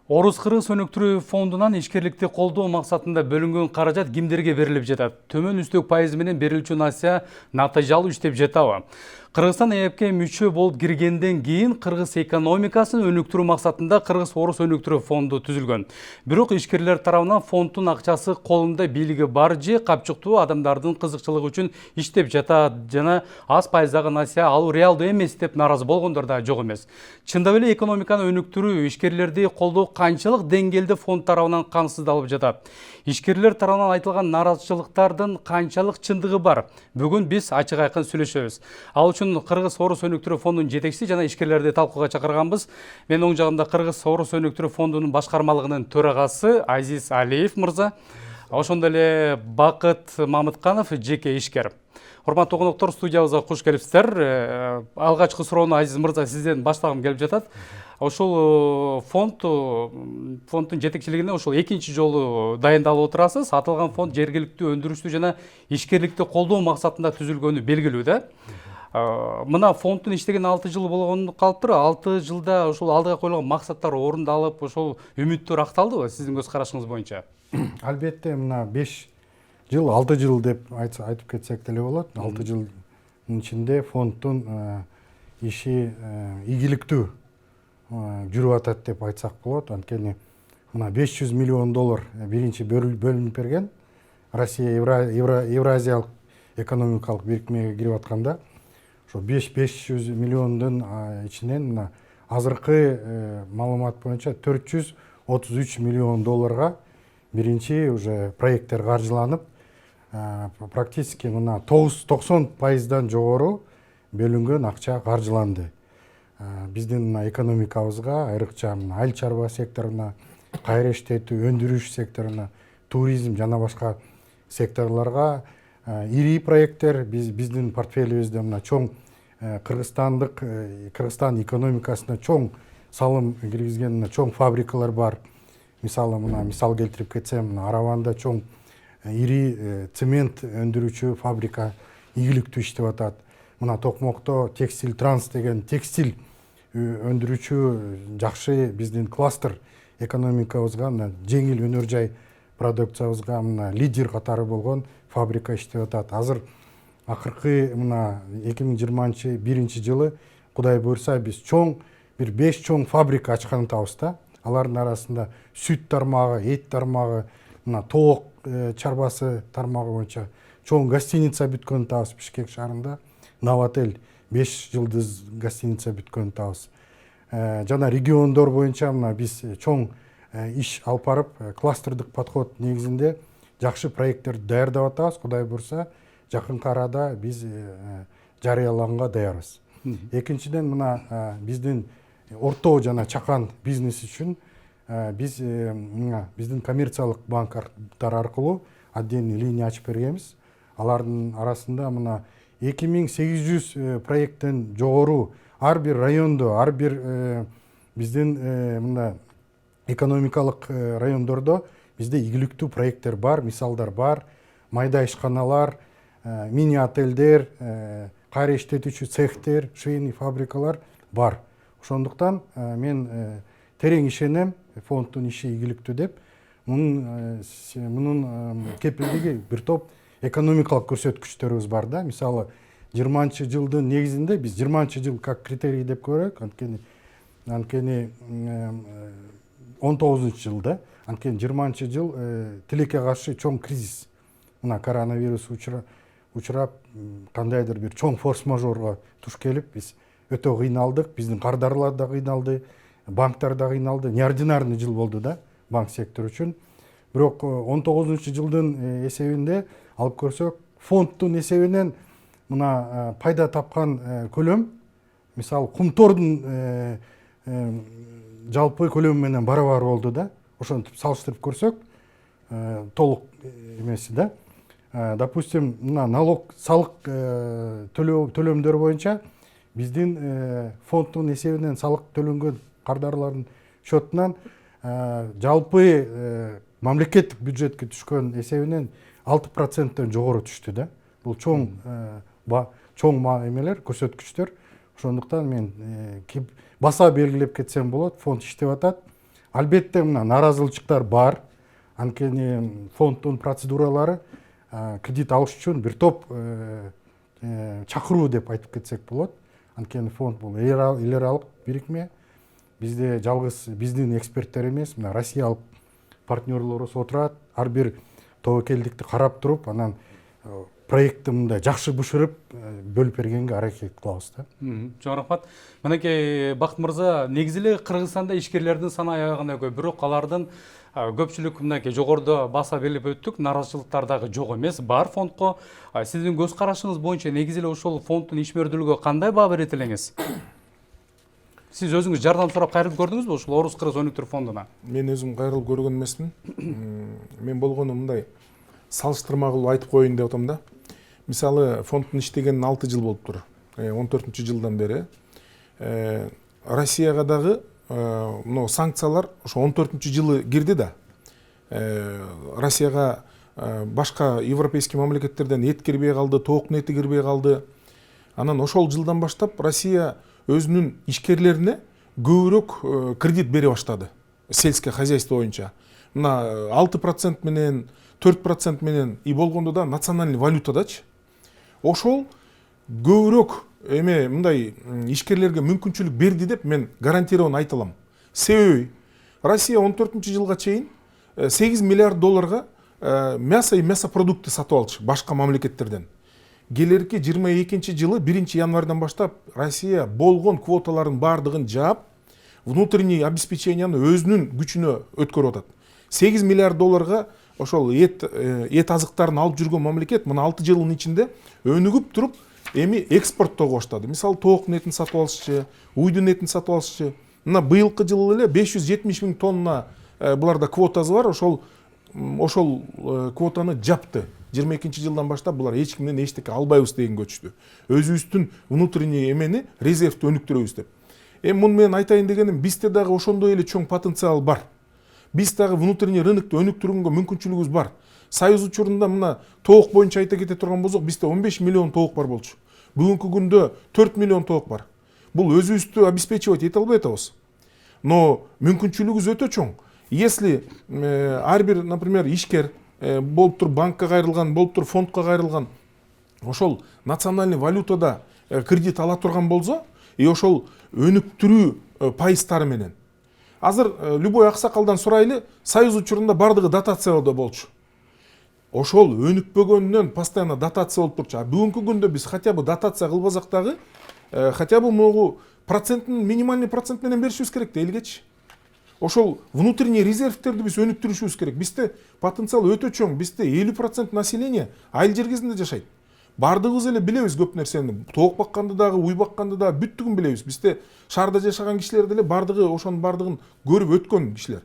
Орус-Кыргыз өнүктүрүү фондунан ишкерликти колдоо максатында бөлүнгөн каражат кимдерге берилип жатат? Төмөн үстөк пайыз менен берилүүчү насия натыйжалуу иштеп жатабы? Кыргызстан ЭЭПке мүчө болуп киргенден кийин кыргыз экономикасын өнүктүрүү максатында Кыргыз-Орус өнүктүрүү фонду түзүлгөн. Бирок ишкерлер тарабынан фонддун акчасы колунда бийлиги бар же капчыктуу адамдардын кызыкчылыгы үчүн иштеп жатат жана аз пайыздагы насия алуу реалдуу эмес деп наразы болгондор да жок эмес. Чындап эле экономиканы өнүктүрүү, ишкерлерди колдоо канчалык деңгээлде фонд тарабынан камсыздалып жатат? Ишкерлер тарабынан айтылган наразычылыктардын канчалык чындыгы бар? Бүгүн биз ачык айкын сүйлөшөбүз. Ал үчүн Кыргыз-Орус өнүктүрүү фондунун жетекчиси жана ишкерлерди талкууга чакырганбыз. Менин оң жагымда Кыргыз-Орус өнүктүрүү фондунун башкармалыгынын төрагасы Азиз Алиев мырза, ошондой эле Бакыт Мамытканов, жеке ишкер. Урматтуу коноктор, студиябызга куш келипсиздер. Алгачкы суроону Азиз мырза сизден баштагым келип жатат. Ошол фонддун жетекчилигине ошол экинчи жолу дайындалып отурасыз. Аталган фонд жергиликтүү өндүрүштү жана ишкерликти колдоо максатында түзүлгөнү белгилүү да. Мына фонддун иштеген 6 жыл болгону калыптыр. 6 жылда ошол алдыга коюлган максаттар орундалып, ошол үмүттөр акталдыбы сиздин көз карашыңыз боюнча? Албетте, мына 5 жыл, 6 жыл деп айтып кетсек деле болот. 6 жылдын ичинде фонддун иши ийгиликтүү жүрүп атат деп айтсак болот. Анткени мына $500 миллион биринчи бөлүнүп берген. Россия Евразиялык экономикалык бирикмеге кирип атканда, ошо 500 миллиондун ичинен мына азыркы маалымат боюнча $433 миллион биринчи уже проекттер каржыланып, практически мына 90% жогору бөлүнгөн акча каржыланды. Биздин мына экономикабызга, айрыкча мына айыл чарба секторуна, кайра иштетүү, өндүрүш секторуна, туризм жана башка секторлорго ири проекттер биздин портфелибизде мына чоң Кыргызстан экономикасына чоң салым киргизген чоң фабрикалар бар. Мисалы мисал келтирип кетсем, Араванда чоң ири цемент өндүрүүчү фабрика ийгиликтүү иштеп атат. Мына Токмокто Текстиль Транс деген текстиль өндүрүүчү жакшы биздин кластер экономикабызга, жеңил өнөр жай продукциябызга лидер катары болгон фабрика иштеп атат. Азыр акыркы 2021 жылы Кудай буйрса биз чоң бир 5 чоң фабрика ачкан атабыз да. Алардын арасында сүт тармагы, эт тармагы, тоок чарбасы тармагы боюнча чоң гостиница бүткөн атабыз. Бишкек шаарында Новотель 5 жылдыз гостиница бүткөн атабыз. Жана региондор боюнча биз чоң иш алып барып, кластердик подход негизинде жакшы проекттерди даярдап атабыз. Кудай буйрса, жакынкы арада биз жарыяланганга даярбыз. Экинчиден, биздин орто жана чакан бизнес үчүн биздин коммерциялык банктар аркылуу отдельный линия ачып бергенбиз. Алардын арасында 2800 проекттен жогору ар бир райондо, ар бир биздин экономикалык райондордо бизде ийгиликтүү проекттер бар, мисалдар бар. Майда ишканалар, мини отелдер, кайра иштетүүчү цехтер, швейный фабрикалар бар. Ошондуктан мен терең ишенем, фонддун иши ийгиликтүү деп. Мунун кепилдиги бир топ экономикалык көрсөткүчтөрүбүз бар да. Мисалы 20 жылдын негизинде биз 20 жыл как критерий деп көрөк, анткени 19 жылда, анткени 20 жыл тилекке каршы чоң кризис. Мына коронавирус учурап, кандайдыр бир чоң форс-мажорго туш келип, биз өтө кыйналдык, биздин кардарлар да кыйналды, банктар да кыйналды. Неординарный жыл болду да банк сектору үчүн. Бирок 19 жылдын эсебинде алып көрсөк, фонддун эсебинен мына пайда тапкан көлөм, мисалы кумтордун жалпы көлөмү менен барабар болду да. Ошентип салыштырып көрсөк, толук эмеси да. Допустим, налог, салык төлөмдөр боюнча биздин фонддун эсебинен салык төлөнгөн кардарлардын счетунан жалпы мамлекеттик бюджетке түшкөн эсебинен 6%тен жогору түштү да. Бул чоң эмелер, көрсөткүчтөр. Ошондуктан мен баса белгилеп кетсем болот, фонд иштеп атат. албетте мына нааразычылыктар бар. Анткени фонддун процедуралары кредит алыш үчүн бир топ чакыруу деп айтып кетсек болот. Анткени фонд бул эл аралык бирикме. Бизде жалгыз биздин эксперттер эмес, мына россиялык партнерлорубуз отурат. Ар бир тобокелдикти карап туруп, анан проектти мындай жакшы бышырып бөлүп бергенге аракет кылабыз да. Чоң рахмат. Мынакей Бакыт мырза, негизи эле Кыргызстанда ишкерлердин саны аягында көп, бирок алардын көпчүлүк мынакей жогоруда баса белип өттүк, нааразычылыктар дагы жок эмес, бар фондко. Сиздин көз карашыңыз боюнча негизи эле ошол фонддун ишмердүүлүгүгө кандай баа берет элеңиз? Сиз өзүңүз жардам сурап кайрылып көрдүңүзбү ушул Орус Кыргыз өнүктүрүү фондуна? Мен өзүм кайрылып көргөн эмесмин. Мен болгону мындай салыштырма кылып айтып коеюн деп атам да. Мисалы, фонддун иштегенине 6 жыл болуптур. 14-жылдан бери. Россияга дагы мына санкциялар ошо 14-жылы кирди да. Россияга башка европейский мамлекеттерден эт кирбей калды, тооктун эти кирбей калды. Анан ошол жылдан баштап Россия өзүнүн ишкерлерине көбүрөөк кредит бере баштады. Сельское хозяйство боюнча. Мына 6% менен 4% менен и болгондо да национальный валютадачы. Ошол көбүрөөк эме мындай ишкерлерге мүмкүнчүлүк берди деп мен гарантированно айта алам. Себеби Россия 14-жылга чейин 8 миллиард долларга мясо и мясопродукты сатып алчу башка мамлекеттерден. Келерки 22-жылы 1-январдан баштап Россия болгон квоталарын бардыгын жаап, внутренний обеспечениянын өзүнүн күчүнө өткөрүп атат. 8 миллиард долларга ошол эт азыктарын алып жүргөн мамлекет мына 6 жылдын ичинде өнүгүп туруп, эми экспорттоого баштады. Мисалы, тооктун этин сатып алышчы, уйдун этин сатып алышчы. Мына быйылкы жылы эле 570 000 тонна буларда квотасы бар, ошол квотаны жапты. 22-жылдан баштап булар эч кимден эчтеке албайбыз деген көчтү. Өзүбүздүн внутренний эмени, резервди өнүктүрөбүз деп. Муну мен айтайын дегеним, бизде дагы ошондой эле чоң потенциал бар. Биз дагы внутренний рынокты өнүктүрүүгө мүмкүнчүлүгүбүз бар. Союз учурунда мына тоок боюнча айта кете турган болсок, бизде 15 миллион тоок бар болчу. Бүгүнкү күндө 4 миллион тоок бар. Бул өзүбүздү обеспечивать эте албай атабыз. Но мүмкүнчүлүгүбүз өтө чоң. Если ар бир, например, ишкер болуп туруп банкка кайрылган, болуп туруп фондко кайрылган, ошол национальный валютада кредит ала турган болсо, и ошол өнүктүрүү пайыздары менен. Азыр любой аксакалдан сурайлы, союз учурунда бардыгы дотацияда болчу. Ошол өнүкпөгөндөн постоянно дотация болуп турчу. Бүгүнкү күндө биз хотя бы дотация кылбасак дагы, хотя бы могу проценттин минимальный процент менен беришибиз керек да элгечи. Ошол внутренний резервтерди биз өнүктүрүшүбүз керек. Бизде потенциал өтө чоң. Бизде 50% население айыл жергесинде жашайт. Бардыгыбыз эле билебиз көп нерсени. Тоок бакканды дагы, уй бакканды дагы бүттүгүн билебиз. Бизде шаарда жашаган кишилер деле бардыгы ошонун бардыгын көрүп өткөн кишилер.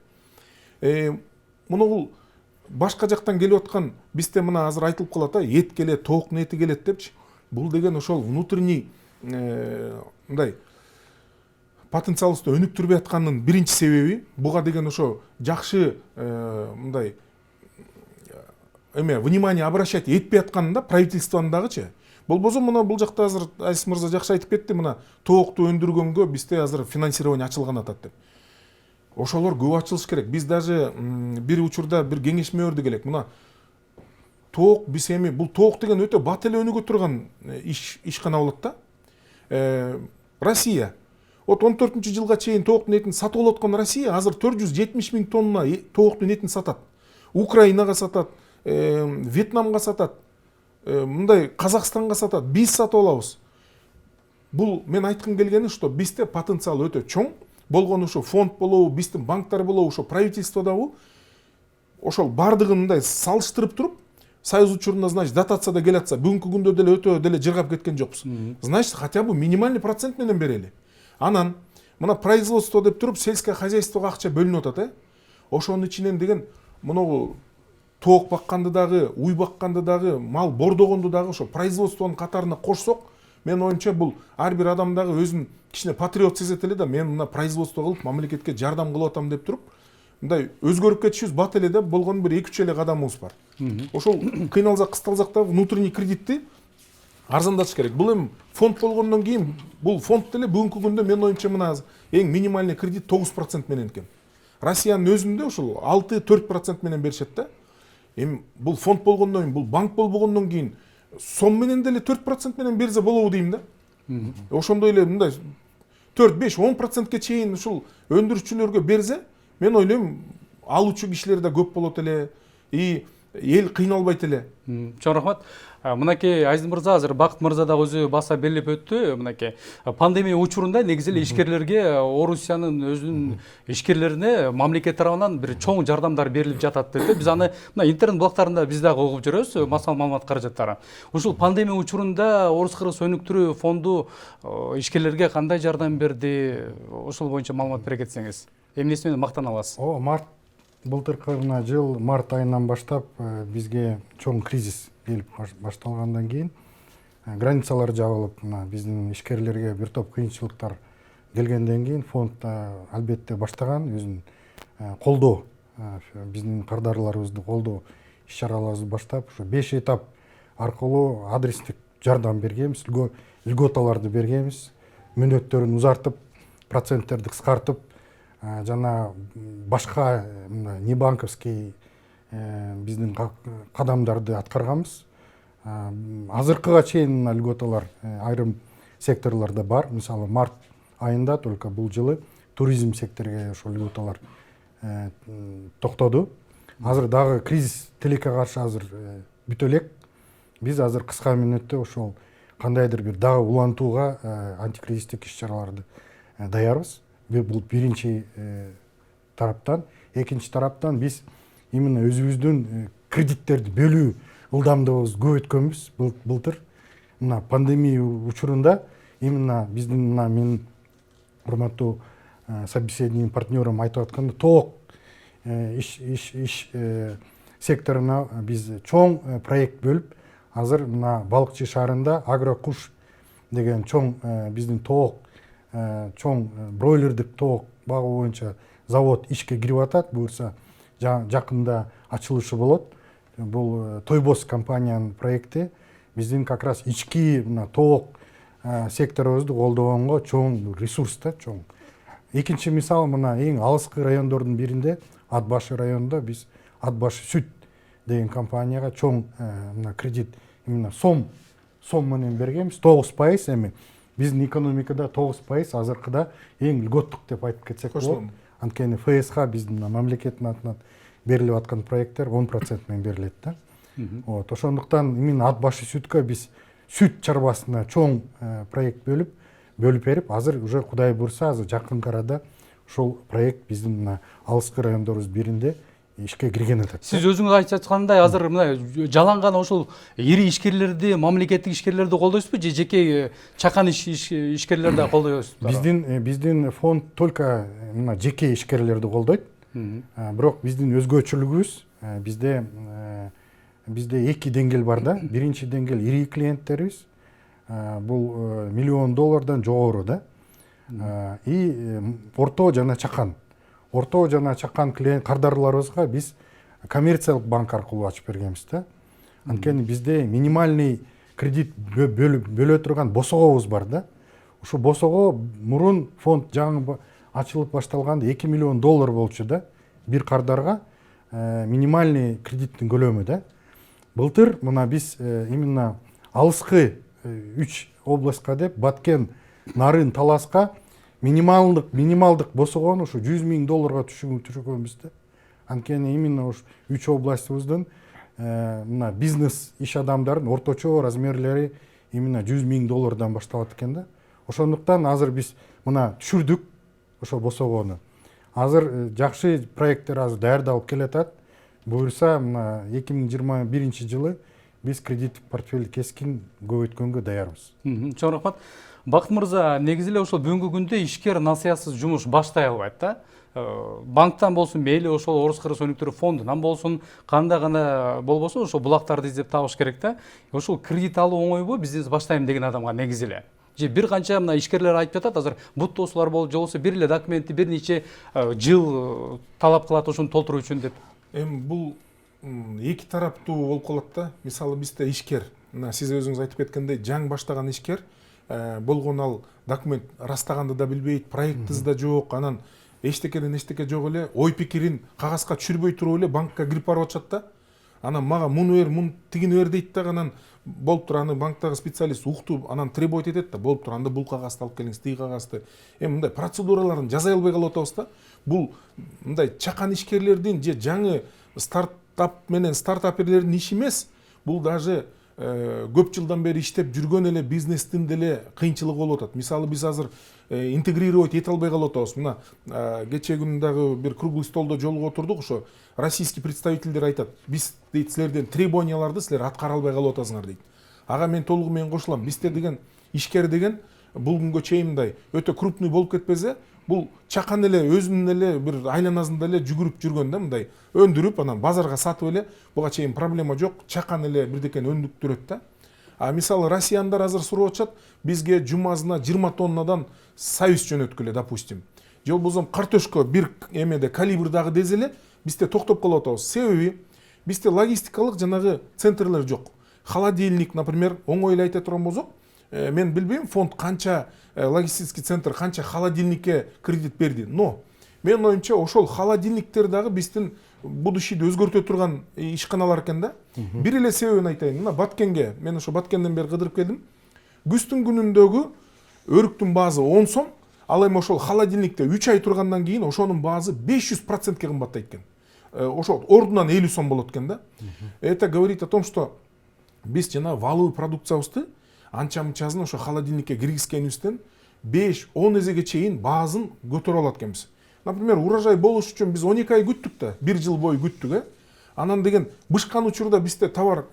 Муну бул башка жактан келип аткан, бизде мына азыр айтылып калат, эт келет, тооктун эти келет депчи. Бул деген ошол внутренний мындай потенциалыбызды өнүктүрбөй аткандын биринчи себеби, буга деген ошо жакшы мындай внимание обращать этпей атканында правительствонун дагычы. Болбосо мына бул жакта азыр Азиз мырза жакшы айтып кетти, мына тоокту өндүргөнгө бизде азыр финансирование ачылган атат деп. Ошолор көп ачылыш керек. Биз даже бир учурда бир кеңешме бердик элек. Мына тоок биз эми бул тоок деген өтө бат эле өнүгө турган ишкана болот да. Россия 14-жылга чейин тооктун этин сатып алып аткан Россия азыр 470 000 тонна тооктун этин сатат. Украинага сатат, Вьетнамга сатат, мындай Казакстанга сатат. Биз сатып алабыз. Бул мен айткым келгени, что бизде потенциал өтө чоң. Болгону ошо фонд болобу, биздин банктар болобу, ошо правительстводабы, ошол бардыгын мындай салыштырып туруп, союз учурунда, значит, дотацияда келатса, бүгүнкү күндө деле өтө деле жыргап кеткен жокпуз. Значит, хотя бы минимальный процент менен берели. Анан мына производство деп туруп, сельское хозяйствого акча бөлүнүп атат, ошонун ичинен деген моногу тоок бакканды дагы, уй бакканды дагы, мал бордогонду дагы ошо производствонун катарына кошсок, мен оюмча бул ар бир адам дагы өзүн кичине патриот сезет эле да, мен мына производство кылып мамлекетке жардам кылып атам деп туруп, мындай өзгөрүп кетишибиз бат эле да, болгон бир 2-3 эле кадамыбыз бар. Ошол кыйналсак, кысталсак да внутренний кредитти арзандатыш керек. Бул эми фонд болгондон кийин, бул фонд деле бүгүнкү күндө мен оюмча мына эң минимальный кредит 9% менен экен. Россиянын өзүндө ушул 6-4% менен беришет да. Эми бул фонд болгондон кийин, бул банк болбогондон кийин сом менен деле 4% менен берсе болобу дейм да. Ошондой эле мындай 4-5-10%ке чейин ушул өндүрүүчүлөргө берсе, мен ойлойм алуучу кишилер да көп болот эле, и эл кыйналбайт эле. Чоң рахмат. Мынакей Азиз мырза, азыр Бакыт мырза да өзү баса белгилеп өттү. Мынакей пандемия учурунда негизи эле ишкерлерге Орусиянын өзүнүн ишкерлерине мамлекет тарабынан бир чоң жардамдар берилип жатат деди. Биз аны мына интернет блогтарында биз дагы угуп жүрөбүз, массалык маалымат каражаттары. Ушул пандемия учурунда Орус кыргыз өнүктүрүү фонду ишкерлерге кандай жардам берди? Ошол боюнча маалымат бере кетсеңиз. Эмнеси менен мактана аласыз? Былтыркы жыл март айынан баштап бизге чоң кризис келип башталгандан кийин границалар жабылып, биздин ишкерлерге бир топ кыйынчылыктар келгенден кийин фонд албетте баштаган өзүнүн колдоо, биздин кардарларыбызды колдоо иш-чараларыбызды баштап, ушу 5 этап аркылуу адрестик жардам бергенбиз, льготаларды бергенбиз, мөөнөттөрүн узартып, проценттерди кыскартып, жана башка небанковский биздин кадамдарды аткарганбыз. Азыркыга чейин льготалар айрым секторлордо бар. Мисалы, март айында только бул жылы туризм секторге ошол льготалар токтоду. Азыр дагы кризис тилекке каршы азыр бүтө элек. Биз азыр кыска мөөнөттө ошол кандайдыр бир дагы улантууга антикризистик иш-чараларды даярбыз. Бул биринчи тараптан. Экинчи тараптан биз именно өзүбүздүн кредиттерди бөлүү ылдамдыгыбызды көбөйткөнбүз былтыр. Мына пандемия учурунда именно биздин менин урматтуу собеседник партнерым айтып атканда тоок иш секторуна биз чоң проект бөлүп, азыр мына Балыкчы шаарында Агрокуш деген чоң биздин тоок чоң бройлердик тоок багуу боюнча завод ишке кирип атат. Буюрса жакында ачылышы болот. Бул Тойбос компаниянын проекти биздин как раз ички тоок секторубузду колдогонго чоң ресурс да, чоң. Экинчи мисал, мына эң алыскы райондордун биринде, Ат башы районунда биз Ат башы сүт деген компанияга чоң кредит именно сом менен бергенбиз. 9%, эми биздин экономикада 9% азыркыда эң льготтук деп айтып кетсек болот. Анткени ФСХ биздин мамлекеттин атынан берилип аткан проекттер 10% менен берилет да. Ошондуктан именно Ат башы сүткө биз сүт чарбасына чоң проект бөлүп берип, азыр уже Кудай буйрса, азыр жакын арада ошол проект биздин алыскы райондорубуздун биринде ишке кирген атат. Сиз өзүңүз айтып аткандай, азыр мына жаланган ошол ири ишкерлерди, мамлекеттик ишкерлерди колдойсузбу же жеке чакан ишкерлерди колдойсузбу? Биздин фонд только мына жеке ишкерлерди колдойт. Бирок биздин өзгөчөлүгүбүз бизде эки деңгээл бар да. Биринчи деңгээл ири клиенттерибиз. Бул $1 миллион жогору да. И орто жана чакан. Орто жана чакан клиент кардарларыбызга биз коммерциялык банк аркылуу ачып бергенбиз да. Анткени бизде минимальный кредит бөлө турган босогобуз бар да. Ушу босого мурун фонд жаңы ачылып башталганда $2 миллион болчу да. Бир кардарга минимальный кредиттин көлөмү да. Былтыр мына биз именно алыскы 3 областка деп Баткен, Нарын, Таласка минималдык босогону ушу $100 000 түшүргөнбүз да. Анткени именно ушу 3 областыбыздын мына бизнес иш адамдардын орточо размерлери именно $100 000 башталат экен да. Ошондуктан азыр биз мына түшүрдүк ошо босогону. Азыр жакшы проекттер азыр даярдалып келатат. Буюрса мына 2021 жылы биз кредиттик портфель кескин көбөйткөнгө даярбыз. Чоң рахмат. Бакыт мырза, негизи эле ошол бүгүнкү күндө ишкер насыятсыз жумуш баштай албайт да. Банктан болсун, мейли ошол Орус кыргыз өнүктүрүү фондунан болсун, кандай гана болбосун, ошол булактарды издеп табыш керек да. Ошол кредит алуу оңойбу, бизнес баштайм деген адамга негизи эле. Же бир канча мына ишкерлер айтып жатат, азыр буттоосулар болуп, же болбосо бир эле документти бир нече жыл талап кылат ошону толтуруу үчүн деп. Эми бул эки тараптуу болуп калат да. Мисалы бизде ишкер, мына сиз өзүңүз айтып кеткендей, жаңы баштаган ишкер болгон ал документ растаганды да билбейт, проектиси да жок, анан эчтеке жок эле ой пикирин кагазга түшүрбөй туруп эле банкка кирип барып атышат да. Анан мага муну бер, муну тигини бер дейт да, анан болуп тур, аны банктагы специалист уктуп, анан требовать этет да, болуп тур, анда бул кагазды алып келиңиз, тиги кагазды. Мындай процедураларын жасай албай калып атабыз да. Бул мындай чакан ишкерлердин же жаңы стартап менен стартаперлердин иши эмес. Бул даже көп жылдан бери иштеп жүргөн эле бизнестин деле кыйынчылыгы болуп атат. Мисалы биз азыр интегрировать эте албай калып атабыз. Мына кечээ күнү дагы бир круглый столдо жолугуп отурдук, ошо российский представительдер айтат: биз дейт, силерден требованияларды силер аткара албай калып атасыңар дейт. Ага мен толугу менен кошулам. Бизде деген ишкер деген бул күнгө чейин мындай өтө крупный болуп кетпесе, бул чакан эле өзүнүн эле бир айланасында эле жүгүрүп жүргөн да, мындай өндүрүп анан базарга сатып эле, буга чейин проблема жок, чакан эле бирдекени өндүктүрөт да. А мисалы россияндар азыр сурап атышат, бизге жумасына 20 тоннадан союз жөнөткүлө, допустим. Же болбосо картошка бир эмеде калибрдагы дезеле бизде токтоп калып атабыз. Себеби бизде логистикалык жанагы центрлер жок. Холодильник, например, оңой эле айта турган болсок, мен билбейм фонд канча логистический центр канча холодильникке кредит берди, но менин оюмча ошол холодильниктер дагы биздин будущийди өзгөртө турган ишканалар экен да. Бир эле себебин айтайын. Мына Баткенге, мен ошо Баткенден бери кыдырып келдим. Күздүн күнүндөгү өрүктүн баазы 10 сом, ал эми ошол холодильникте 3 ай тургандан кийин ошонун баазы 500%ке кымбаттайт экен. Ошол ордунан 50 сом болот экен да. Это говорит о том, что биз жана валовый продукциябызды анча-мынчасын ошо холодильникке киргизгенибизден 5-10 эсеге чейин баазын көтөрө алат экенбиз. Например, урожай болуш үчүн биз 12 ай күттүк да, 1 жыл бою күттүк, Анан деген бышкан учурда бизде товар,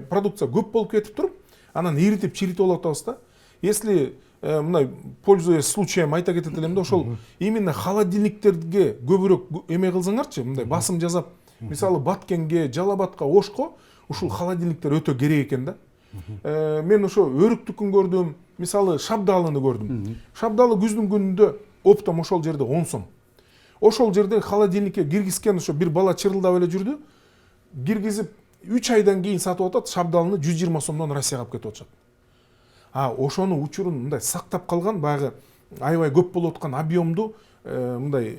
продукция көп болуп кетип туруп, анан иритип, чиритип алып атабыз да. Если мындай пользуясь случаем айта кетет элем да, ошол именно холодильниктерге көбүрөөк кылсаңарчы, мындай басым жасап, мисалы Баткенге, Жалал-Абадка, Ошко ушул холодильниктер өтө керек экен да. Мен ошо өрүктүкүн көрдүм, мисалы Шабдалыны көрдүм. Шабдалы күздүн күнүндө оптом ошол жерде 10 сом. Ошол жерде холодильникке киргизген ошо бир бала чырылдап эле жүрдү. Киргизип 3 айдан кийин сатып атат, Шабдалыны 120 сомдон Россияга алып кетип атышат. Ошону учурун мындай сактап калган, баягы аябай көп болуп аткан объемду мындай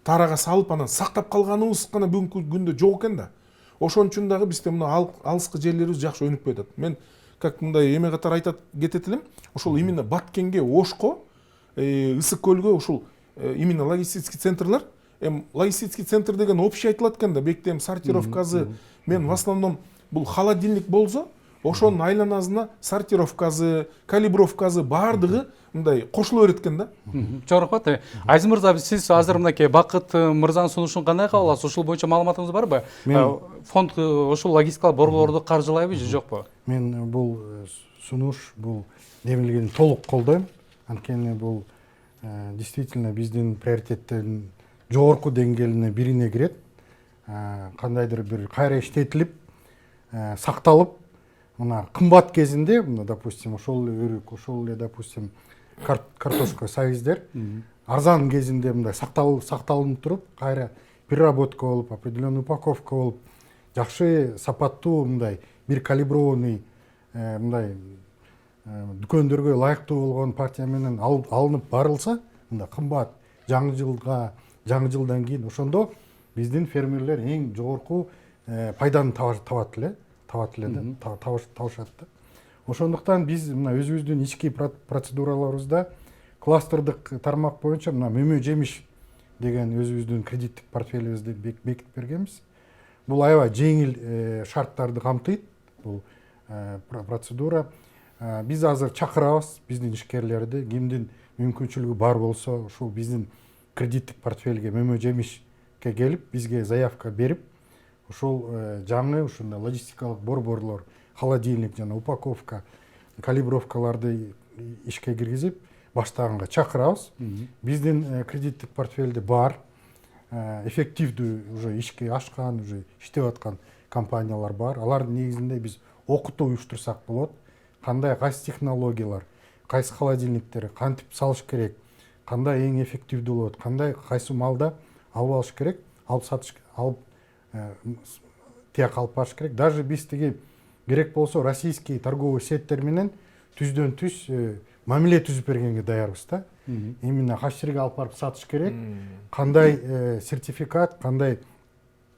тарага салып анан сактап калганыбыз гана бүгүнкү күндө жок экен да. Ошон үчүн дагы бизде мына алыскы жерлерибиз жакшы өнүкпөй атат. Мен как мындай эме катары айтат кетет элем, ошол именно Баткенге, Ошко, Ысык көлгө ушул именно логистический центрлар, логистический центр деген общий айтылат экен да, бектем сортировкасы. Мен в основном бул холодильник болсо, ошонун айланасына сортировкасы, калибровкасы баардыгы мындай кошуло берет экен да. Чоң рахмат. Азиз мырза, сиз азыр мынакей Бакыт мырзанын сунушун кандай кабыл аласыз? Ошол боюнча маалыматыңыз барбы? Фонд ошол логистикалык борборлорду каржылайбы же жокпу? Мен бул сунуш, бул демилгени толук колдойм. Анткени бул действительно биздин приоритеттердин жогорку деңгээлине бирине кирет. Кандайдыр бир кайра иштетилип, сакталып, мына кымбат кезинде, допустим, ошол өрүк, ошол эле, допустим, картошка, союздер арзан кезинде мындай сакталынып туруп, кайра переработка болуп, определенный упаковка болуп, жакшы сапаттуу мындай бир калиброванный мындай дүкөндөргө ылайыктуу болгон партия менен алынып барылса, мындай кымбат жаңы жылдан кийин ошондо биздин фермерлер эң жогорку пайданы табат эле да, табышат да. Ошондуктан биз мына өзүбүздүн ички процедураларыбызда кластердык тармак боюнча мына мөмө жемиш деген өзүбүздүн кредиттик портфелибизди бекитип бергенбиз. Бул аябай жеңил шарттарды камтыйт бул процедура. Биз азыр чакырабыз биздин ишкерлерди, кимдин мүмкүнчүлүгү бар болсо, ушул биздин кредиттик портфелге мөмө жемишке келип, бизге заявка берип, ушул жаңы ушундай логистикалык борборлор, холодильник жана упаковка, калибровкаларды ишке киргизип, баштаганга чакырабыз. Биздин кредиттик портфелде бар, эффективдүү уже ишке ашкан, уже иштеп аткан компаниялар бар. Алардын негизинде биз окутуу уюштурсак болот. Кандай кайсы технологиялар, кайсы холодильниктер кантип салыш керек, кандай эң эффективдүү болот, кандай кайсы малда алып алыш керек, алып сатыш, алып тияк алып барыш керек. Даже биз тиги керек болсо российский торговый сеттер менен түздөн түз мамиле түзүп бергенге даярбыз да. Именно хачерге алып барып сатыш керек. Кандай сертификат, кандай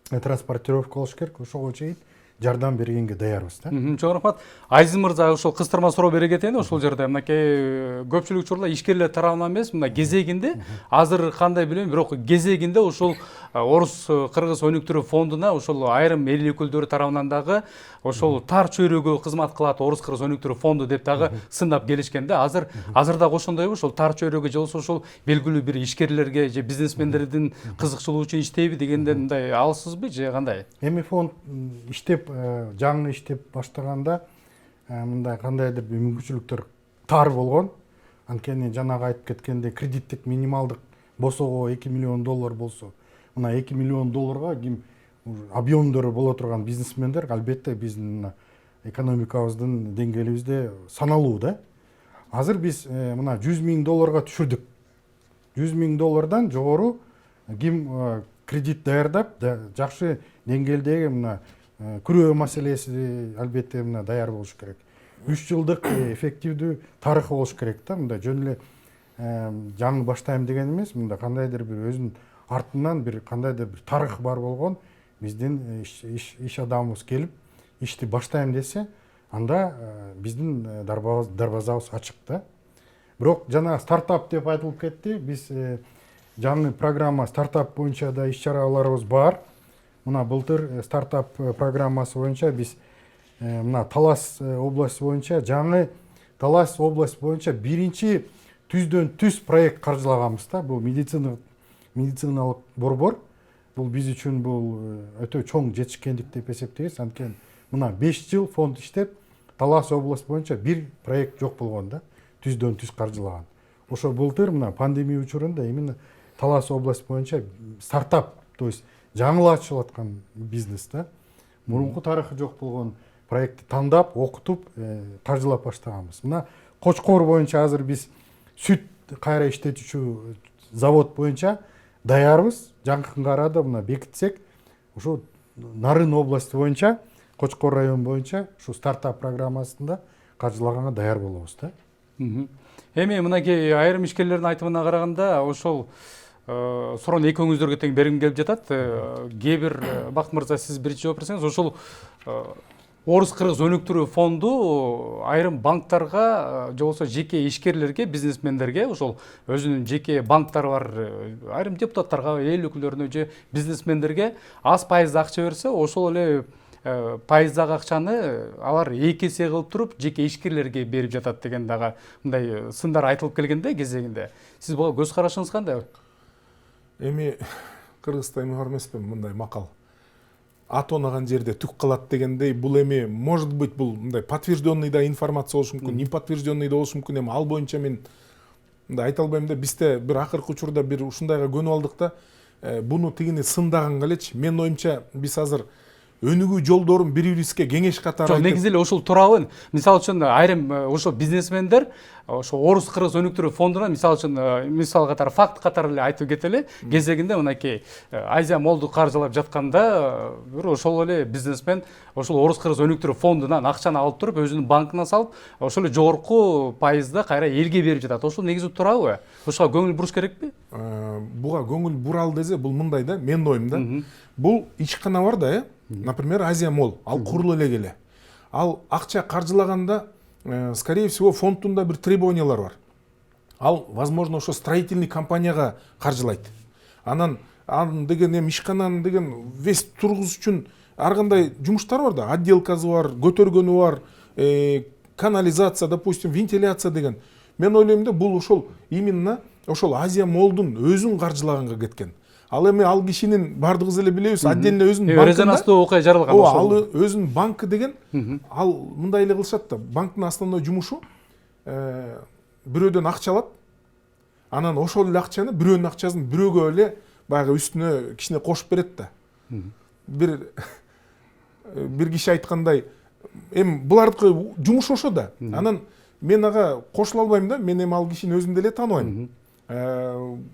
транспортировка болуш керек, ошого чейин жардам бергенге даярбыз да. Чоң рахмат. Айзын мырза ушул кыстырма суроо бере кетейин ушул жерде. Мынакей көпчүлүк учурда ишкерлер тарабынан эмес, мына кезегинде азыр кандай билбейм, бирок кезегинде ушул орус кыргыз өнүктүрүү фондуна ушул айрым эл өкүлдөрү тарабынан дагы ошол тар чөйрөгө кызмат кылат орус кыргыз өнүктүрүү фонду деп дагы сындап келишкенде, азыр дагы ошондойбу, ушул тар чөйрөгө же болбосо ушул белгилүү бир ишкерлерге же бизнесмендердин кызыкчылыгы үчүн иштейби дегенден мындай алсызбы же кандай? Эми фонд иштеп, жаңы иштеп баштаганда мындай кандайдыр бир мүмкүнчүлүктөр тар болгон. Анткени жанагы айтып кеткендей кредиттик минималдык босого $2 миллион болсо, мына $2 миллион ким объемдору боло турган бизнесмендер албетте биздин экономикабыздын деңгээлибизде саналуу да. Азыр биз мына $100 миң түшүрдүк. $100 миң жогору ким кредит даярдап, жакшы деңгээлдеги мына күрөө маселеси албетте мына даяр болуш керек. 3 жылдык эффективдүү тарыхы болуш керек да. Мында жөн эле жаңы баштайм деген эмес, мында кандайдыр бир өзүнүн артынан бир кандайдыр бир тарых бар болгон биздин иш адамыбыз келип ишти баштайм десе, анда биздин дарбазабыз ачык да. Бирок жана стартап деп айтылып кетти. Биз жаңы программа стартап боюнча да иш-чараларыбыз бар. Мына былтыр стартап программасы боюнча биз мына Талас областы боюнча жаңы Талас область боюнча биринчи түздөн түз проект каржылаганбыз да. Бул медициналык борбор. Бул биз үчүн бул өтө чоң жетишкендик деп эсептейбиз. Анткени мына 5 жыл фонд иштеп, Талас область боюнча бир проект жок болгон да, түздөн түз каржылаган. Ошо былтыр мына пандемия учурунда именно Талас область боюнча стартап, то есть жаңы ачылып аткан бизнес да. Мурунку тарыхы жок болгон проектти тандап, окутуп, каржылап баштаганбыз. Мына Кочкор боюнча азыр биз сүт кайра иштетүүчү завод боюнча даярбыз. Жакын арада мына бекитсек, ушу Нарын областы боюнча, Кочкор район боюнча ушу стартап программасында каржылаганга даяр болобуз да. Эми мынакей айрым ишкерлердин айтымына караганда, ошол суроону экөөңүздөргө тең бергим келип жатат. Кээ бир Бакыт мырза, сиз биринчи жооп берсеңиз, ошол орус кыргыз өнүктүрүү фонду айрым банктарга же болбосо жеке ишкерлерге, бизнесмендерге, ошол өзүнүн жеке банктары бар айрым депутаттарга, эл өкүлдөрүнө же бизнесмендерге аз пайыз акча берсе, ошол эле пайыздагы акчаны алар 2 эсе кылып туруп жеке ишкерлерге берип жатат деген дагы мындай сындар айтылып келгенде кезегинде. Сиз буга көз карашыңыз кандай? Эми Кыргызда эми бар эмеспи мындай макал. Ат онаган жерде түк калат дегендей, бул эми может быть бул мындай подтвержденный да информация болушу мүмкүн, не подтвержденный да болушу мүмкүн. Эми ал боюнча мен мындай айта албайм да. Бизде бир акыркы учурда бир ушундайга көнүп алдык да. Буну тигини сындаганга элечи. Мен оюмча биз азыр өнүгүү жолдорун бири-бирибизге кеңеш катары айтып. Негизи эле ушул туурабы. Мисалы үчүн айрым ошо бизнесмендер ошо орус кыргыз өнүктүрүү фондуна мисалы үчүн мисал катары факт катары эле айтып кетели. Кезегинде мынакей Азия Молду каржылап жатканда бир ошол эле бизнесмен ошол орус кыргыз өнүктүрүү фондунан акчаны алып туруп өзүнүн банкына салып, ошол эле жогорку пайызда кайра элге берип жатат. Ошол негизи туурабы? Ошого көңүл буруш керекпи? Буга көңүл бурал десе, бул мындай да, менин оюм да. Бул ишкана бар да, например, Азия Мол, ал курулуп эле келе. Ал акча каржылаганда, скорее всего, фондунда бир требованиялар бар. Ал, возможно, ошо строительный компанияга каржылайт. Анан деген эми ишкананын деген весь тургуз үчүн ар кандай жумуштар бар да, отделкасы бар, көтөргөнү бар, канализация, допустим, вентиляция деген. Мен ойлойм да, бул ошол именно ошол Азия Молдун өзүн каржылаганга кеткен. Ал эми ал кишинин бардыгыбыз эле билебиз, отдельно өзүнүн банкында. Резонанстуу окуя жаралган ошол. Ал өзүнүн банкы деген, ал мындай эле кылышат да. Банктын основной жумушу бирөөдөн акча алат. Анан ошол эле акчаны, бирөөнүн акчасын бирөөгө эле баягы үстүнө кичине кошуп берет да. Бир киши айткандай, эми булардыкы жумуш ошо да. Анан мен ага кошула албайм да. Мен эми ал кишини өзүм деле тааныбайм.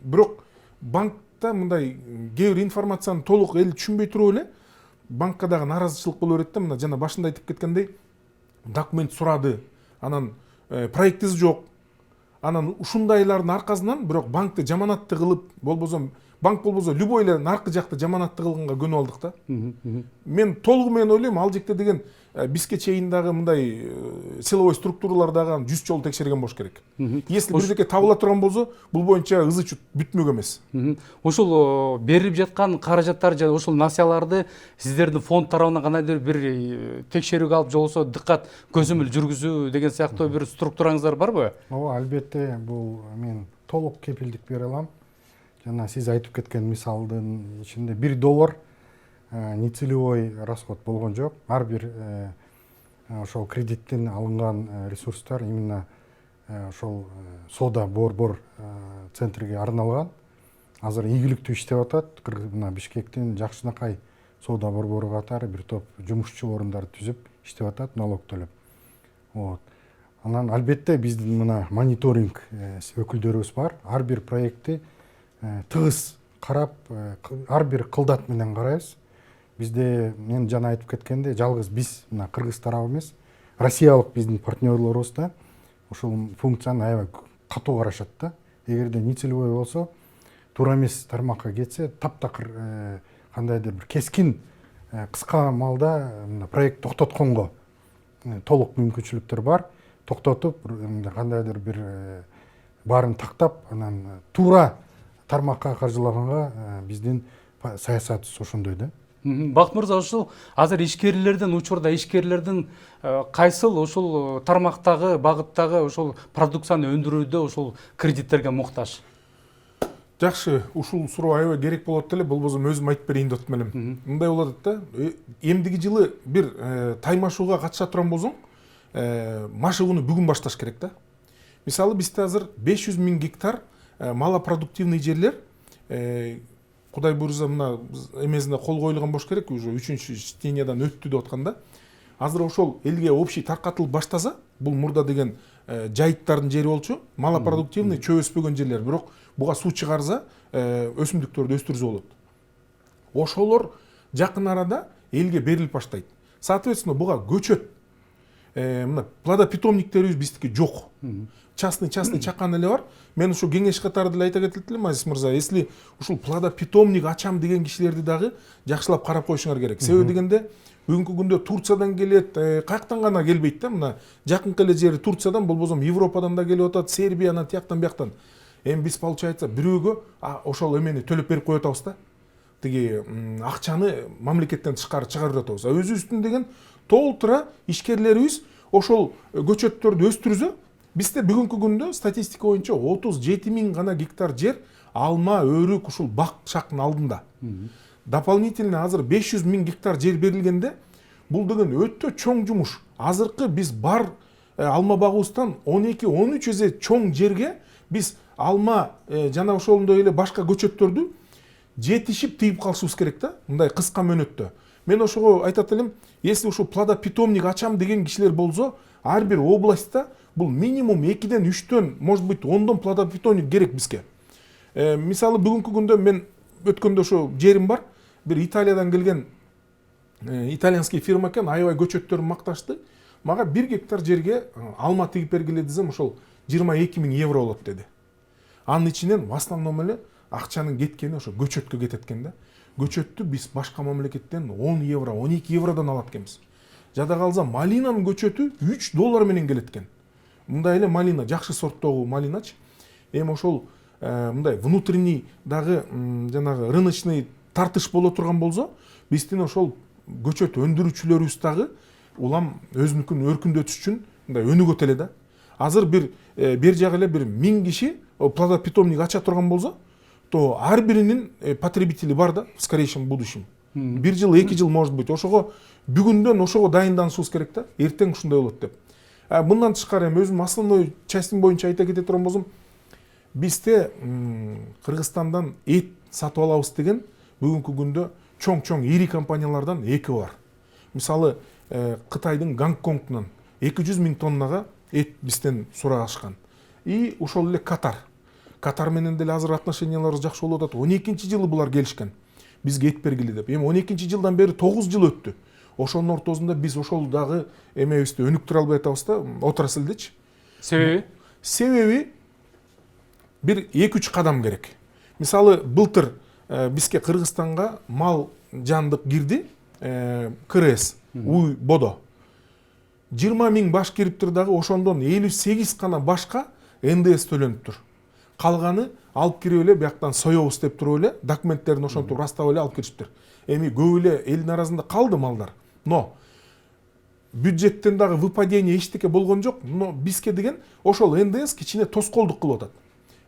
Бирок банкта мындай кээ бир информацияны толук эл түшүнбөй туруп эле банкка дагы нааразычылык боло берет да. Мына жана башында айтып кеткендей, документ сурады. Анан проектиңиз жок. анан ушундайлардын аркасынан бирок банкты жаманатты кылып, болбосо банк болбосо любой эле наркы жакты жаманатты кылганга көнүп алдык да. Мен толугу менен ойлойм, ал жекте деген бизге чейин дагы мындай силовой структуралар дагы 100 жолу текшерген болуш керек. Если бирдеке табыла турган болсо, бул боюнча ызы чут бүтмөк эмес. Ушул берилип жаткан каражаттар жана ушул насыяларды сиздердин фонд тарабынан кандайдыр бир текшерүүгө алып, жолсо дыккат көзөмөл жүргүзүү деген сыяктуу бир структураңыздар барбы? Ооба, албетте, бул мен толук кепилдик бере алам. Жана сиз айтып кеткен мисалдын ичинде $1 нецелевой расход болгон жок. Ар бир ошол кредиттен алынган ресурстар именно ошол сода борбор центриге арналган. Азыр ийгиликтүү иштеп атат. Мына Бишкектин жакшынакай сода борбору катары бир топ жумушчу орундар түзүп иштеп атат, налог төлөп. Вот. Анан албетте биздин мына мониторинг өкүлдөрүбүз бар. Ар бир проектти тыгыз карап, ар бир кылдат менен карайбыз. Бизде мен жана айтып кеткенде, жалгыз биз мына кыргыз тарабы эмес, россиялык биздин партнерлорубуз да ушул функцияны аябай катуу карашат да. Эгерде нецелевой болсо, туура эмес тармакка кетсе, таптакыр кандайдыр бир кескин кыска маалда проект токтотконго толук мүмкүнчүлүктөр бар. Токтотуп, кандайдыр бир баарын тактап, анан туура тармакка каржылаганга биздин саясатыбыз ошондой да. Бакыт мырза, ушул азыр ишкерлердин учурда ишкерлердин кайсыл ушул тармактагы, багыттагы ушул продукцияны өндүрүүдө ушул кредиттерге муктаж? Жакшы, ушул суроо аябай керек болот эле, болбосо өзүм айтып берейин деп атмелем. Мындай болот да, эмдиги жылы бир таймашууга катыша турган болсоң, машыгууну бүгүн башташ керек да. Мисалы бизде азыр 500 000 гектар малопродуктивный жерлер, Кудай буйрса мына эмесине кол коюлган болуш керек, уже 3-чү чтениядан өттү деп атканда. Азыр ошол элге общий таркатылып баштаса, бул мурда деген жайыттардын жери болчу, малопродуктивный чөп өспөгөн жерлер, бирок буга суу чыгарса, өсүмдүктөрдү өстүрүзө болот. Ошолор жакын арада элге берилип баштайт. Соответственно, буга көчөт. Мына плодопитомниктерибиз биздики жок. Частный чакан эле бар. Мен ушу кеңеш катары деле айта кетет элем, Азиз мырза, если ушул плодопитомник ачам деген кишилерди дагы жакшылап карап коюшуңар керек. Себеби дегенде бүгүнкү күндө Турциядан келет, каяктан гана келбейт да, мына жакынкы эле жери Турциядан, болбосо Европадан да келип атат, Сербиядан, тияктан бияктан. Эми биз получается бирөөгө ошол эмени төлөп берип коюп атабыз да. Тиги акчаны мамлекеттен тышкары чыгарып атабыз. Өзүбүздүн деген толтура ишкерлерибиз ошол көчөттөрдү өстүрүзө. Бизде бүгүнкү күндө статистика боюнча 37 000 гана гектар жер алма, өрүк ушул бак шактын алдында. Дополнительно азыр 500 000 гектар жер берилгенде, бул деген өтө чоң жумуш. Азыркы биз бар алма багыбыздан 12-13 эсе чоң жерге биз алма жана ошондой эле башка көчөттөрдү жетишип тийип калышыбыз керек да, мындай кыска мөөнөттө. Мен ошого айтат элем, если ушул плодопитомник ачам деген кишилер болсо, ар бир областта бул минимум 2-ден 3-төн, может быть 10дон плодопитомник керек бизге. Мисалы бүгүнкү күндө мен өткөндө ошо жерим бар, бир Италиядан келген итальянский фирма экен, аябай көчөттөрүн макташты. Мага 1 гектар жерге алма тигип бергиле десем, ошол 22 000 евро болот деди. Анын ичинен в основном эле акчанын кеткени ошо көчөткө кетет экен да. Көчөттү биз башка мамлекеттен 10 евро, 12 евродон алат экенбиз. Жада калса малинанын көчөтү $3 менен келет экен. Мындай эле малина, жакшы сорттогу малинач. Эми ошол мындай внутренний дагы жанагы рыночный тартыш боло турган болсо, биздин ошол көчөт өндүрүүчүлөрүбүз дагы улам өзүнүкүн өркүндөтүш үчүн мындай өнүгөт эле да. Азыр бир жагы эле 1000 киши плодопитомник ача турган болсо, то ар биринин потребители бар да в скорейшем будущем. 1 жыл, 2 жыл может быть. Ошого бүгүндөн ошого дайынданышыбыз керек да. Эртең ушундай болот деп. Мындан тышкары эми өзүм основной частин боюнча айта кете турган болсом, бизде Кыргызстандан эт сатып алабыз деген бүгүнкү күндө чоң ири компаниялардан эки бар. Мисалы Кытайдын Гонконгунан 200 000 тоннага эт бизден сурашкан. И ошол эле Катар менен деле азыр отношенияларыбыз жакшы болуп атат. 12-жылы булар келишкен. Бизге эт бергиле деп. Эми 12-жылдан бери 9 жыл өттү. Ошонун ортосунда биз ошол дагы эмебизди өнүктүрө албай атабыз да, отраслдечи. Себеби? Себеби бир 2-3 кадам керек. Мисалы былтыр бизге Кыргызстанга мал жандык кирди, КРС, уй бодо. 20 миң баш кириптир дагы, ошондон 58 гана башка НДС төлөнүп тур. Калганы алып кирип эле бияктан соёбуз деп туруп эле, документтерин ошентип растап эле алып киришиптир. Эми көп эле элдин арасында калды малдар. Но бюджеттен дагы выпадение эчтеке болгон жок, но бизге деген ошол НДС кичине тоскоолдук кылып атат.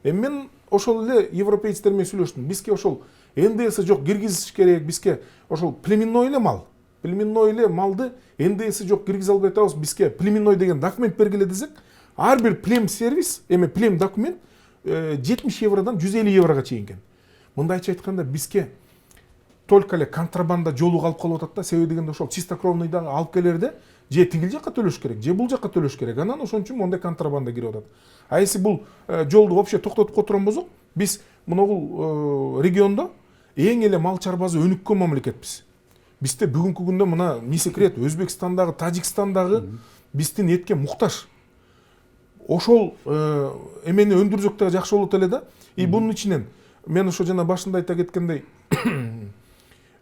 Мен ошол эле европейцтер менен сүйлөштүм. Бизге ошол НДС жок киргизиш керек, бизге ошол племенной эле мал. Племенной эле малды НДС жок киргизе албай атабыз. Бизге племенной деген документ бергиле десек, ар бир плем сервис, плем документ 70 евродан 150 еврога чейин экен. Мындайча айтканда бизге только эле контрабанда жолу калып калып атат да, себеби дегенде ошол чистокровныйдагы алып келерде же тигил жакка төлөш керек, же бул жакка төлөш керек. Анан ошон үчүн мондай контрабанда кирип атат. А если бул жолду вообще токтотуп отурган болсок, биз мынагул региондо эң эле мал чарбазы өнүккөн мамлекетпиз. Бизде бүгүнкү күндө мына не секрет, Өзбекстандагы, Тажикстандагы биздин этке муктаж. Ошол эмени өндүрсөк дагы жакшы болот эле да. И бунун ичинен мен ошо жана башында айта кеткендей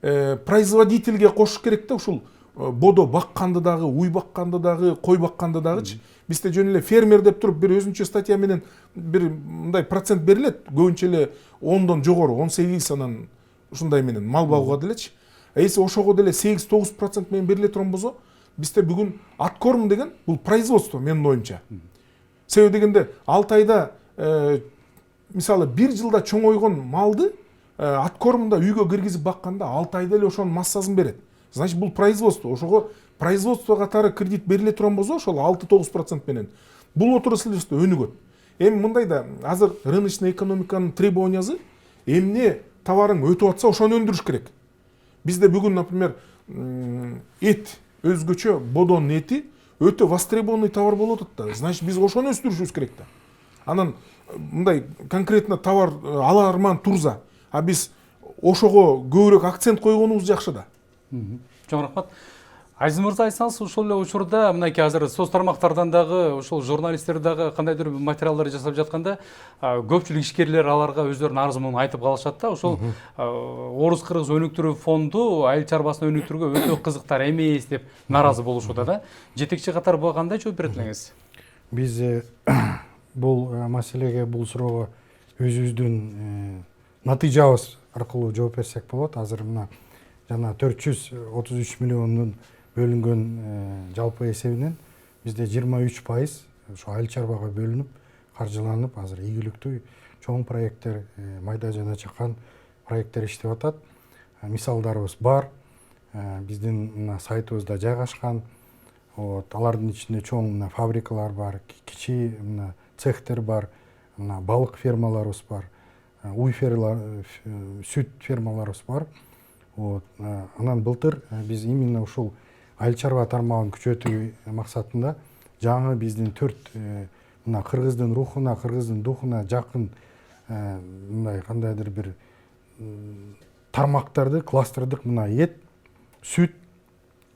производительге кошуш керек да, ушул бодо бакканды дагы, уй бакканды дагы, кой бакканды дагычы. Бизде жөн эле фермер деп туруп бир өзүнчө статья менен бир мындай процент берилет, көбүнчө эле 10дон жогору, 18 анан ушундай менен мал багууга делечи. А если ошого деле 8-9% менен бериле турган болсо, бизде бүгүн откорм деген бул производство менин оюмча. Себеби дегенде 6 айда мисалы 1 жылда чоңойгон малды откормунда үйгө киргизип бакканда 6 айда эле ошонун массасын берет. Значит, бул производство. Ошого производство катары кредит бериле турган болсо, ошол 6-9% менен бул отраслыбызда өнүгөт. Эми мындай да, азыр рыночный экономиканын требованиясы эмне товарың өтүп атса ошону өндүрүш керек. Бизде бүгүн, например, эт өзгөчө бодонун эти өтө востребованный товар болуп атат да. Значит, биз ошону өстүрүшүбүз керек да. Анан мындай конкретно товар аларман турса, а биз ошого көбүрөөк акцент койгонубуз жакшы да. Чоң рахмат. Азиз мырза, айтсаңыз, ошол эле учурда мынакей азыр соц тармактардан дагы, ошол журналисттер дагы кандайдыр материалдар жасап жатканда, көпчүлүк ишкерлер аларга өздөрүнүн арызын айтып калышат да. Ошол Орус Кыргыз өнүктүрүү фонду айыл чарбасын өнүктүрүүгө өтө кызыктар эмес деп наразы болушууда да. Жетекчи катары буга кандай жооп берет элеңиз? Биз бул маселеге, бул суроого өзүбүздүн натыйжабыз аркылуу жооп берсек болот. Азыр мына жана 433 миллиондун бөлүнгөн жалпы эсебинен бизде 23% ошо айыл чарбага бөлүнүп, каржыланып, азыр ийгиликтүү чоң проекттер, майда жана чакан проекттер иштеп атат. Мисалдарыбыз бар. Биздин мына сайтыбызда жайгашкан. Алардын ичинде чоң фабрикалар бар, кичи цехтер бар, балык фермаларыбыз бар, уй сүт фермаларыбыз бар. Анан былтыр биз именно ушул айыл чарба тармагын күчөтүү максатында жаңы биздин 4 мына кыргыздын рухуна, кыргыздын духуна жакын мындай кандайдыр бир тармактарды кластердык, мына эт, сүт,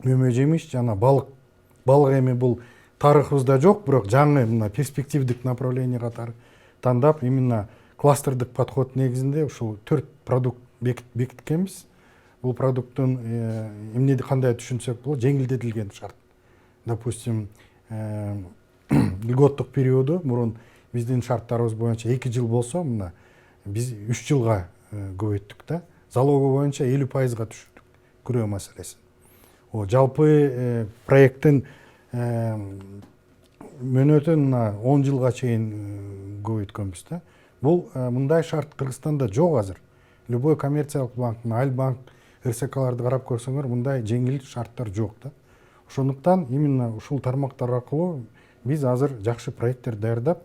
мөмө жемиш жана балык. Балык эми бул тарыхыбызда жок, бирок жаңы мына перспективдик направление катары тандап, именно кластердык подход негизинде ушул 4 продукт бекиткенбиз. Бул продукттун эмне кандай түшүнсөк болот, жеңилдетилген шарт. Допустим, льготтук периоду мурун биздин шарттарыбыз боюнча 2 жыл болсо, мына биз 3 жылга көбөйттүк да. Залогы боюнча 50%га түшүрдүк күрөө маселесин. Жалпы проекттин мөөнөтүн 10 жылга чейин көбөйткөнбүз да. Бул мындай шарт Кыргызстанда жок азыр. Любой коммерциялык банк, айыл банк, РСКларды карап көрсөңөр, мындай жеңил шарттар жок да. Ошондуктан именно ушул тармактар аркылуу биз азыр жакшы проекттер даярдап,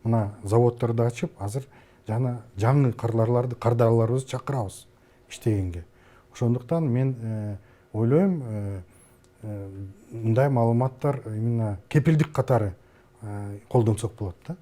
мына заводдорду ачып, азыр жана жаңы кардарларыбызды чакырабыз иштегенге. Ошондуктан мен ойлойм, мындай маалыматтар именно кепилдик катары колдонсок болот да.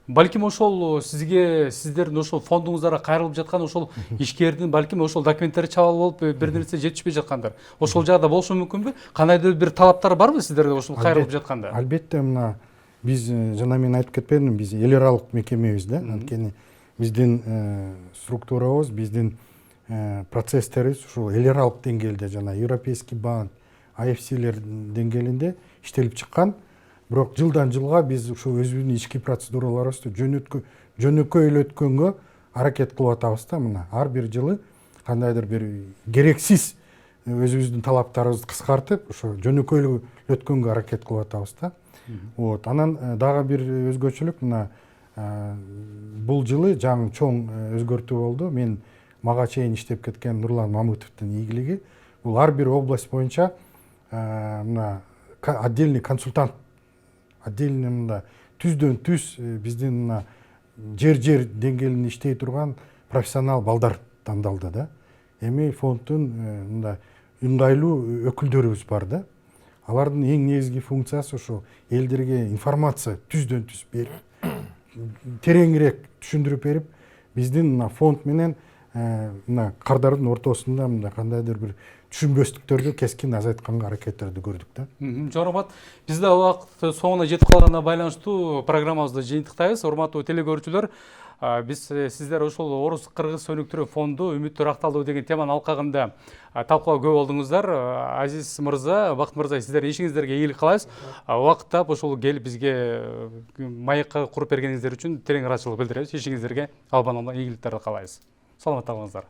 Балким ошол сиздердин ошол фондуңуздарга кайрылып жаткан ошол ишкердин балким ошол документтери чабал болуп бир нерсе жетишпей жаткандар. Ошол жагда болушу мүмкүнбү? Кандайдыр бир талаптар барбы сиздерде ошол кайрылып жатканда? Албетте, мына биз жана мен айтып кетпедимби, биз эл аралык мекемебиз да. Анткени биздин структурабыз, биздин процесстерибиз ушул эл аралык деңгээлде жана Европейский банк, IFC-лер деңгээлинде иштелип чыккан. Бирок жылдан жылга биз ушул өзүбүздүн ички процедураларыбызды жөнөкөйлөткөнгө аракет кылып атабыз да. Мына ар бир жылы кандайдыр бир керексиз өзүбүздүн талаптарыбызды кыскартып, ошо жөнөкөйлөткөнгө аракет кылып атабыз да. Вот. Анан дагы бир өзгөчөлүк мына бул жылы жаңы чоң өзгөртүү болду. Мен мага чейин иштеп кеткен Нурлан Мамытовдун ийгилиги, бул ар бир область боюнча мына отдельный консультант, отдельный мында түздөн түз биздин мына жер деңгээлинде иштей турган профессионал балдар тандалды да. Эми фонддун мында ыңгайлуу өкүлдөрүбүз бар да. Алардын эң негизги функциясы ошо элдерге информация түздөн түз берип, тереңирээк түшүндүрүп берип, биздин мына фонд менен мына кардардын ортосунда мында кандайдыр бир түшүнбөстүктөрдү кескин азайтканга аракеттерди көрдүк да. Жок рахмат. Биз да убакыт соңуна жетип калганына байланыштуу программабызды жыйынтыктайбыз. Урматтуу телекөрүүчүлөр, биз сиздер ушул Орус Кыргыз өнүктүрүү фонду үмүттөр акталдуу деген теманын алкагында талкуулоо көп болдуңуздар. Азиз мырза, Бакыт мырза, сиздер ишиңиздерге ийгилик каалайбыз. Убакыттап ушул келип бизге маекка куруп бергениңиздер үчүн терең ыраазычылык билдиребиз. Ишиңиздерге албан ийгиликтерди каалайбыз. Саламатта болуңуздар.